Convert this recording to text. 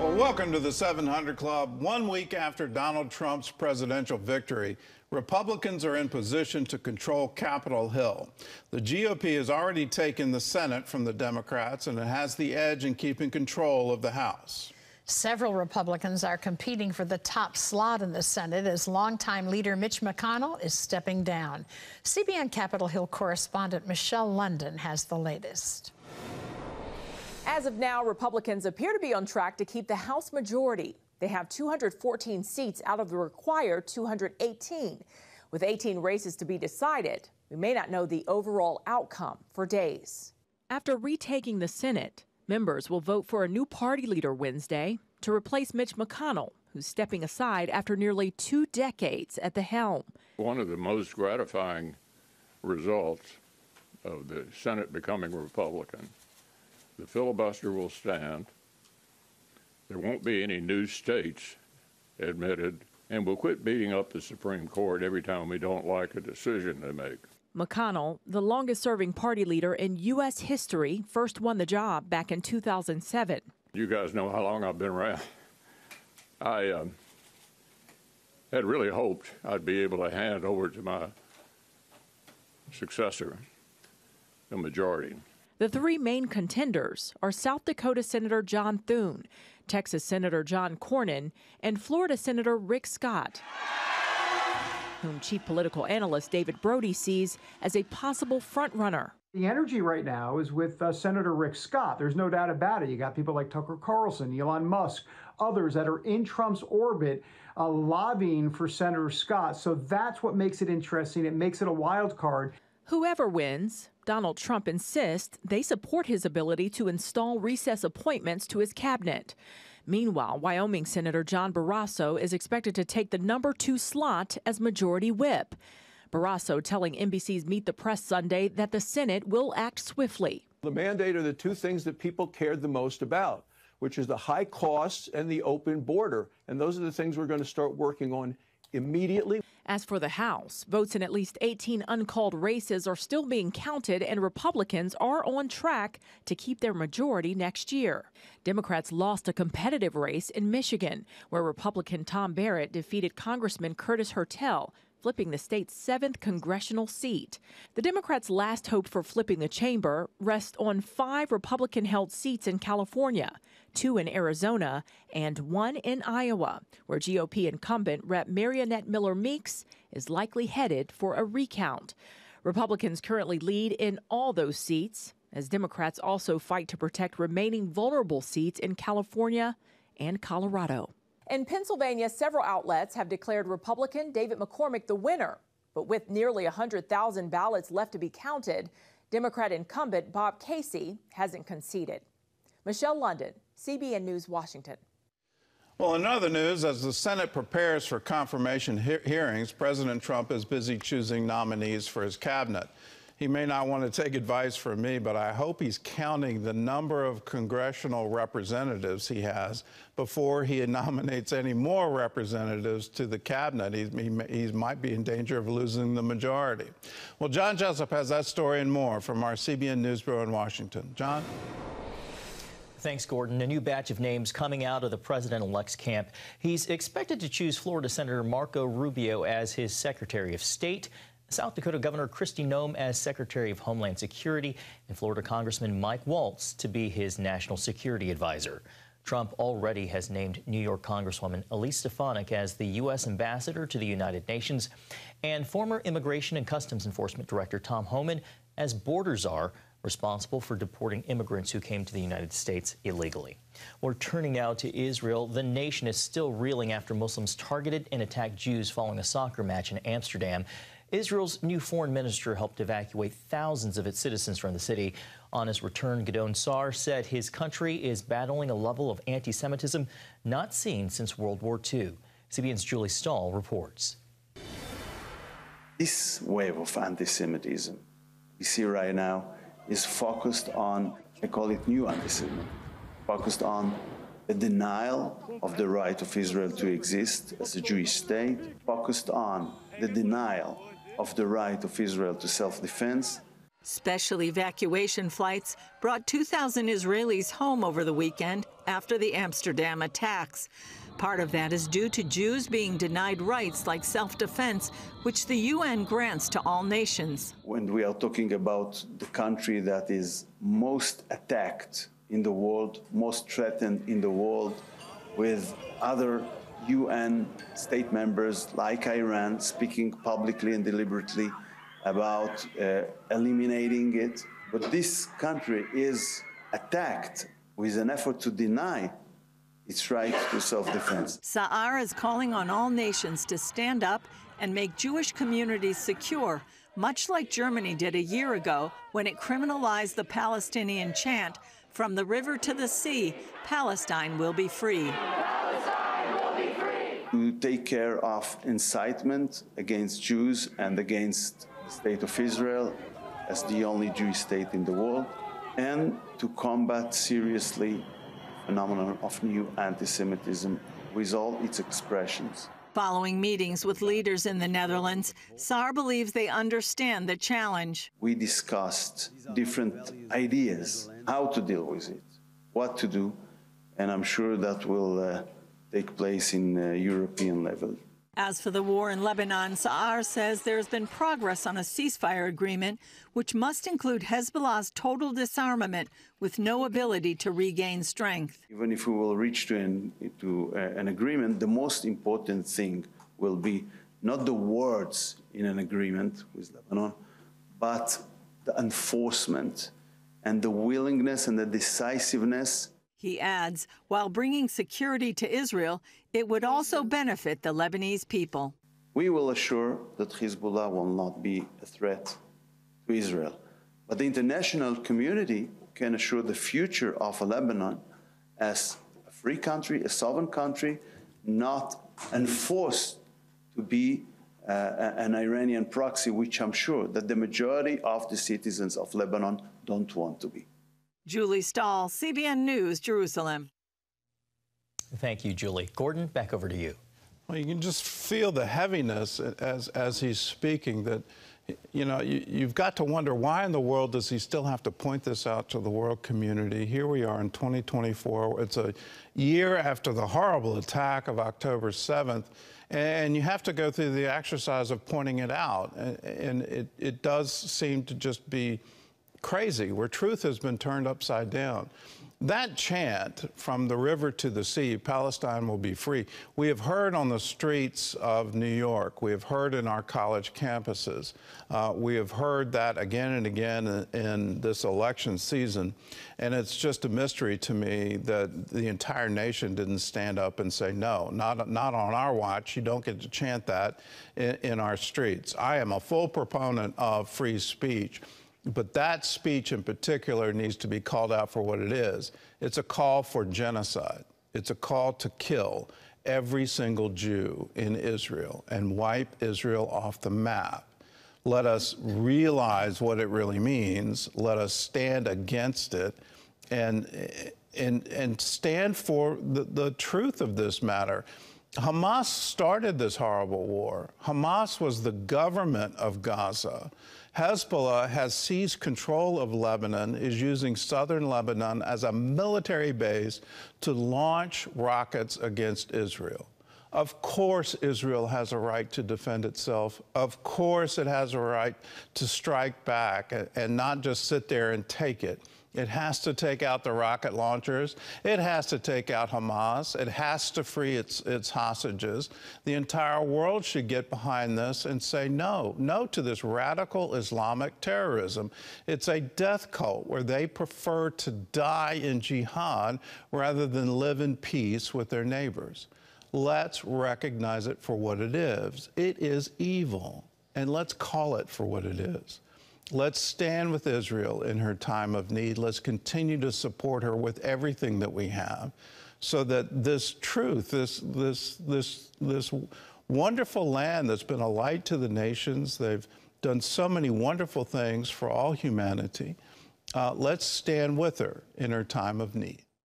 Well, welcome to the 700 Club. 1 week after Donald Trump's presidential victory, Republicans are in position to control Capitol Hill. The GOP has already taken the Senate from the Democrats, and it has the edge in keeping control of the House. Several Republicans are competing for the top slot in the Senate as longtime leader Mitch McConnell is stepping down. CBN Capitol Hill correspondent Michelle London has the latest. As of now, Republicans appear to be on track to keep the House majority. They have 214 seats out of the required 218. With 18 races to be decided, we may not know the overall outcome for days. After retaking the Senate, members will vote for a new party leader Wednesday to replace Mitch McConnell, who's stepping aside after nearly 2 decades at the helm. One of the most gratifying results of the Senate becoming Republican, the filibuster will stand. There won't be any new states admitted, and we'll quit beating up the Supreme Court every time we don't like a decision they make. McConnell, the longest-serving party leader in U.S. history, first won the job back in 2007. You guys know how long I've been around. I had really hoped I'd be able to hand over to my successor the majority. The 3 main contenders are South Dakota Senator John Thune, Texas Senator John Cornyn, and Florida Senator Rick Scott, whom chief political analyst David Brody sees as a possible frontrunner. The energy right now is with Senator Rick Scott. There's no doubt about it. You got people like Tucker Carlson, Elon Musk, others that are in Trump's orbit lobbying for Senator Scott. So that's what makes it interesting. It makes it a wild card. Whoever wins, Donald Trump insists they support his ability to install recess appointments to his cabinet. Meanwhile, Wyoming Senator John Barrasso is expected to take the number 2 slot as majority whip. Barrasso telling NBC's Meet the Press Sunday that the Senate will act swiftly. The mandate are the 2 things that people cared the most about, which is the high costs and the open border. And those are the things we're going to start working on immediately. As for the House, votes in at least 18 uncalled races are still being counted, and Republicans are on track to keep their majority next year. Democrats lost a competitive race in Michigan, where Republican Tom Barrett defeated Congressman Curtis Hertel, flipping the state's 7th congressional seat. The Democrats' last hope for flipping the chamber rests on 5 Republican-held seats in California, 2 in Arizona, and 1 in Iowa, where GOP incumbent Rep. Marionette Miller Meeks is likely headed for a recount. Republicans currently lead in all those seats, as Democrats also fight to protect remaining vulnerable seats in California and Colorado. In Pennsylvania, several outlets have declared Republican David McCormick the winner. But with nearly 100,000 ballots left to be counted, Democrat incumbent Bob Casey hasn't conceded. Michelle London, CBN News, Washington. Well, in other news, as the Senate prepares for confirmation hearings, President Trump is busy choosing nominees for his cabinet. He may not want to take advice from me, but I hope he's counting the number of congressional representatives he has before he nominates any more representatives to the cabinet. He might be in danger of losing the majority. Well, John Jessup has that story and more from our CBN News Bureau in Washington. John? Thanks, Gordon. A new batch of names coming out of the president-elect's camp. He's expected to choose Florida Senator Marco Rubio as his Secretary of State, South Dakota Governor Kristi Noem as Secretary of Homeland Security, and Florida Congressman Mike Waltz to be his national security advisor. Trump already has named New York Congresswoman Elise Stefanik as the U.S. ambassador to the United Nations, and former Immigration and Customs Enforcement Director Tom Homan as border czar, responsible for deporting immigrants who came to the United States illegally. We're turning now to Israel. The nation is still reeling after Muslims targeted and attacked Jews following a soccer match in Amsterdam. Israel's new foreign minister helped evacuate thousands of its citizens from the city. On his return, Gideon Sa'ar said his country is battling a level of anti-Semitism not seen since World War II. CBN's Julie Stahl reports. This wave of anti-Semitism we see right now is focused on, I call it new anti-Semitism, focused on the denial of the right of Israel to exist as a Jewish state, focused on the denial of the right of Israel to self-defense, Special evacuation flights brought 2,000 Israelis home over the weekend after the Amsterdam attacks. Part of that is due to Jews being denied rights like self-defense, which the UN grants to all nations. When we are talking about the country that is most attacked in the world, most threatened in the world, with other UN state members like Iran speaking publicly and deliberately about eliminating it. But this country is attacked with an effort to deny its right to self-defense. Sa'ar is calling on all nations to stand up and make Jewish communities secure, much like Germany did a year ago when it criminalized the Palestinian chant, "From the river to the sea, Palestine will be free." Palestine will be free. To take care of incitement against Jews and against the state of Israel as the only Jewish state in the world, and to combat seriously phenomenon of new anti-Semitism with all its expressions. Following meetings with leaders in the Netherlands, Sa'ar believes they understand the challenge. We discussed different ideas, how to deal with it, what to do, and I'm sure that will take place in European level. As for the war in Lebanon, Sa'ar says there's been progress on a ceasefire agreement, which must include Hezbollah's total disarmament with no ability to regain strength. Even if we will reach to an agreement, the most important thing will be not the words in an agreement with Lebanon, but the enforcement and the willingness and the decisiveness. He adds, while bringing security to Israel, it would also benefit the Lebanese people. We will assure that Hezbollah will not be a threat to Israel. But the international community can assure the future of Lebanon as a free country, a sovereign country, not enforced to be an Iranian proxy, which I'm sure that the majority of the citizens of Lebanon don't want to be. Julie Stahl, CBN News, Jerusalem. Thank you, Julie. Gordon, back over to you. Well, you can just feel the heaviness as he's speaking, that, you know, you've got to wonder, why in the world does he still have to point this out to the world community? Here we are in 2024. It's a year after the horrible attack of October 7th, and you have to go through the exercise of pointing it out. And it does seem to just be crazy, where truth has been turned upside down. That chant, "From the river to the sea, Palestine will be free," we have heard on the streets of New York. We have heard in our college campuses. We have heard that again and again in this election season. And it's just a mystery to me that the entire nation didn't stand up and say, no, not on our watch. You don't get to chant that in our streets. I am a full proponent of free speech. But that speech in particular needs to be called out for what it is. It's a call for genocide. It's a call to kill every single Jew in Israel and wipe Israel off the map. Let us realize what it really means. Let us stand against it and stand for the truth of this matter. Hamas started this horrible war. Hamas was the government of Gaza. Hezbollah has seized control of Lebanon, is using southern Lebanon as a military base to launch rockets against Israel. Of course, Israel has a right to defend itself. Of course, it has a right to strike back and not just sit there and take it. It has to take out the rocket launchers. It has to take out Hamas. It has to free its hostages. The entire world should get behind this and say no to this radical Islamic terrorism. It's a death cult where they prefer to die in jihad rather than live in peace with their neighbors. Let's recognize it for what it is. It is evil, and let's call it for what it is. Let's stand with Israel in her time of need. Let's continue to support her with everything that we have, so that this truth, this wonderful land that's been a light to the nations, they've done so many wonderful things for all humanity. Let's stand with her in her time of need.